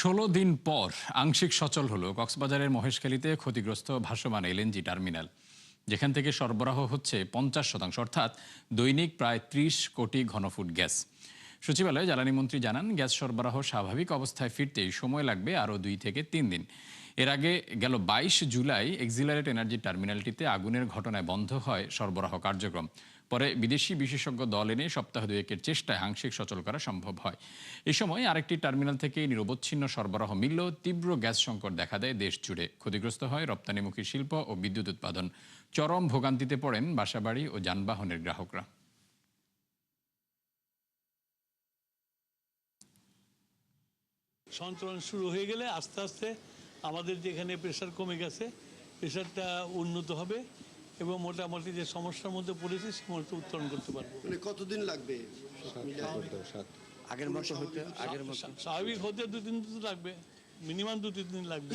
১৬ দিন পর আংশিক সচল হলো কক্সবাজারের মহেশখালীতে ক্ষতিগ্রস্ত ভাসমান এলএনজি টার্মিনাল, যেখান থেকে সরবরাহ হচ্ছে ৫০% অর্থাৎ দৈনিক প্রায় ৩০ কোটি ঘনফুট গ্যাস। সচিবালয়ে জ্বালানি মন্ত্রী জানান, গ্যাস সরবরাহ স্বাভাবিক অবস্থায় ফিরতেই সময় লাগবে আরও ২ থেকে ৩ দিন। এর আগে গেল ২২ জুলাই এক্সিলারেট এনার্জি টার্মিনালটিতে আগুনের ঘটনায় বন্ধ হয় সরবরাহ কার্যক্রম। পরে বিদেশি বিশেষজ্ঞ দল এনে সপ্তাহ দুয়েকের চেষ্টায় আংশিক সচল করা সম্ভব হয়। এই সময় আরেকটি টার্মিনাল থেকে নিরবচ্ছিন্ন সরবরাহ মিললেও তীব্র গ্যাস সংকট দেখা দেয় দেশ জুড়ে। ক্ষতিগ্রস্ত হয় রপ্তানিমুখী শিল্প ও বিদ্যুৎ উৎপাদন। চরম ভোগান্তিতে পড়েন বাসাবাড়ি ও যানবাহনের গ্রাহকরা। সঞ্চালন শুরু হয়ে গেলে আস্তে আস্তে আমাদের যেখানে প্রেশার কমে গেছে, প্রেশারটা উন্নত হবে এবং মোটামুটি যে সমস্যার মধ্যে পড়েছে সে মধ্যে উত্তরণ করতে পারবো। মানে কতদিন লাগবে আগের মতো স্বাভাবিক হতে 2-3 দিন লাগবে, মিনিমাম 2-3 দিন লাগবে।